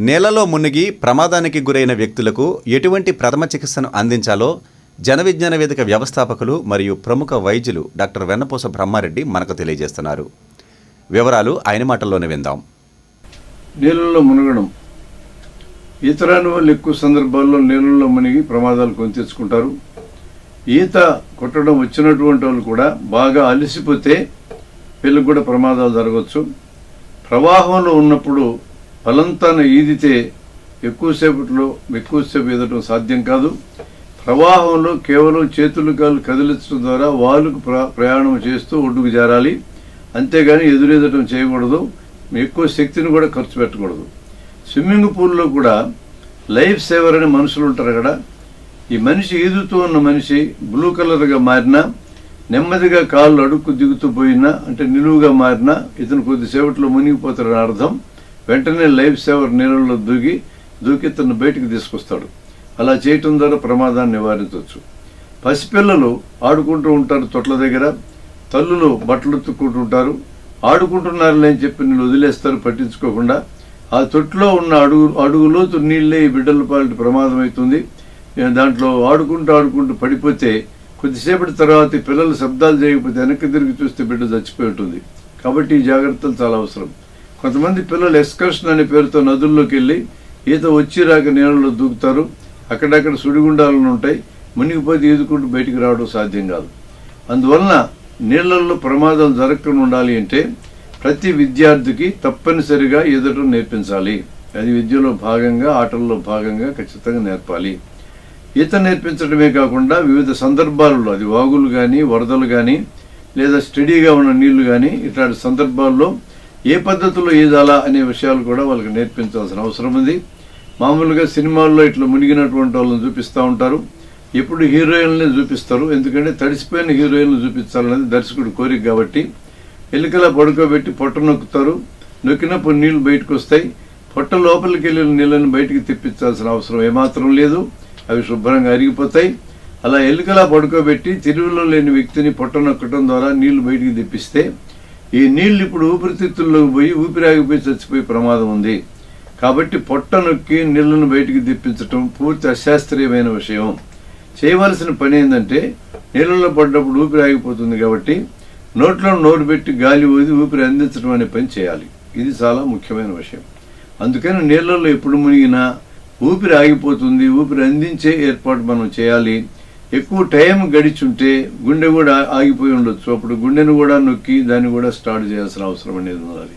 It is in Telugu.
నేలలో మునిగి ప్రమాదానికి గురైన వ్యక్తులకు ఎటువంటి ప్రథమ చికిత్సను అందించాలో జన విజ్ఞాన వేదిక వ్యవస్థాపకులు మరియు ప్రముఖ వైద్యులు డాక్టర్ వెన్నపూస బ్రహ్మారెడ్డి మనకు తెలియజేస్తున్నారు. వివరాలు ఆయన మాటల్లోనే విందాం. నీళ్ళల్లో మునగడం ఈత రాని వాళ్ళు ఎక్కువ సందర్భాల్లో నీళ్ళల్లో మునిగి ప్రమాదాలు కొని తెచ్చుకుంటారు. ఈత కొట్టడం వచ్చినటువంటి వాళ్ళు కూడా బాగా అలసిపోతే వీళ్ళకి కూడా ప్రమాదాలు జరగవచ్చు. ప్రవాహంలో ఉన్నప్పుడు బలంతాన ఈదితే ఎక్కువసేపు ఈదటం సాధ్యం కాదు. ప్రవాహంలో కేవలం చేతులు కాళ్ళు కదిలించడం ద్వారా వాళ్ళకు ప్రయాణం చేస్తూ ఒడ్డుకు చేరాలి. అంతేగాని ఎదురెదటం చేయకూడదు. ఎక్కువ శక్తిని కూడా ఖర్చు పెట్టకూడదు. స్విమ్మింగ్ పూల్లో కూడా లైఫ్ సేవర్ అనే మనుషులు ఉంటారు. అక్కడ ఈ మనిషి ఈదుతూ ఉన్న మనిషి బ్లూ కలర్గా మారినా, నెమ్మదిగా కాళ్ళు అడుక్కు దిగుతూ పోయినా, అంటే నిలువుగా మారినా ఇతను కొద్దిసేపట్లో మునిగిపోతారని అర్థం. వెంటనే లైఫ్ సేవర్ నీళ్ళలో దూకి ఇతను బయటికి తీసుకొస్తాడు. అలా చేయటం ద్వారా ప్రమాదాన్ని నివారించవచ్చు. పసిపిల్లలు ఆడుకుంటూ ఉంటారు తొట్ల దగ్గర, తల్లులు బట్టలు ఉతుక్కుంటూ ఉంటారు. ఆడుకుంటున్నారులే అని చెప్పి నీళ్ళు వదిలేస్తారు పట్టించుకోకుండా. ఆ తొట్టులో ఉన్న అడుగులోతు నీళ్ళే ఈ బిడ్డల పాలిటి ప్రమాదం అవుతుంది. దాంట్లో ఆడుకుంటూ పడిపోతే కొద్దిసేపటి తర్వాత పిల్లలు శబ్దాలు చేయకపోతే వెనక్కి తిరిగి చూస్తే బిడ్డ చచ్చిపోయి ఉంటుంది. కాబట్టి ఈ జాగ్రత్తలు చాలా అవసరం. కొంతమంది పిల్లలు ఎక్స్కర్షన్ అనే పేరుతో నదుల్లోకి వెళ్ళి ఈత వచ్చి రాక నీళ్ళలో దూకుతారు. అక్కడక్కడ సుడిగుండాలను ఉంటాయి. మునిగిపోతే ఈదుకుంటూ బయటికి రావడం సాధ్యం కాదు. అందువలన నీళ్లలో ప్రమాదాలు జరగకుండా ఉండాలి అంటే ప్రతి విద్యార్థికి తప్పనిసరిగా ఈదటం నేర్పించాలి. అది విద్యలో భాగంగా, ఆటల్లో భాగంగా ఖచ్చితంగా నేర్పాలి. ఈత నేర్పించడమే కాకుండా వివిధ సందర్భాలలో, అది వాగులు కానీ, వరదలు కానీ, లేదా స్టడీగా ఉన్న నీళ్లు కానీ, ఇట్లాంటి సందర్భాల్లో ఏ పద్ధతిలో ఈదాలా అనే విషయాలు కూడా వాళ్ళకి నేర్పించాల్సిన అవసరం ఉంది. మామూలుగా సినిమాల్లో ఇట్లా మునిగినటువంటి వాళ్ళని చూపిస్తూ ఉంటారు. ఎప్పుడు హీరోయిన్లనే చూపిస్తారు. ఎందుకంటే తడిసిపోయిన హీరోయిన్లు చూపించాలనేది దర్శకుడు కోరిక. కాబట్టి ఎలుకలా పడుకోబెట్టి పొట్ట నొక్కుతారు. నొక్కినప్పుడు నీళ్లు బయటకు వస్తాయి. పొట్ట లోపలికి వెళ్ళిన నీళ్ళని బయటికి తెప్పించాల్సిన అవసరం ఏమాత్రం లేదు. అవి శుభ్రంగా అరిగిపోతాయి. అలా ఎలుకలా పడుకోబెట్టి తిరువులో లేని వ్యక్తిని పొట్ట నొక్కడం ద్వారా నీళ్లు బయటికి తెప్పిస్తే ఈ నీళ్లు ఇప్పుడు ఊపిరితిత్తుల్లోకి పోయి ఊపిరాగిపోయి చచ్చిపోయే ప్రమాదం ఉంది. కాబట్టి పొట్ట నొక్కి నీళ్లను బయటికి తెప్పించడం పూర్తి అశాస్త్రీయమైన విషయం. చేయవలసిన పని ఏంటంటే నీళ్ళలో పడ్డప్పుడు ఊపిరి ఆగిపోతుంది కాబట్టి నోట్లో నోరు పెట్టి గాలి ఊది ఊపిరి అందించడం అనే పని చేయాలి. ఇది చాలా ముఖ్యమైన విషయం. అందుకని నీళ్ళల్లో ఎప్పుడు మునిగినా ఊపిరి ఆగిపోతుంది, ఊపిరి అందించే ఏర్పాటు మనం చేయాలి. ఎక్కువ టైం గడిచుంటే గుండె కూడా ఆగిపోయి ఉండొచ్చు. అప్పుడు గుండెను కూడా నొక్కి దాన్ని కూడా స్టార్ట్ చేయాల్సిన అవసరం అనేది ఉండాలి.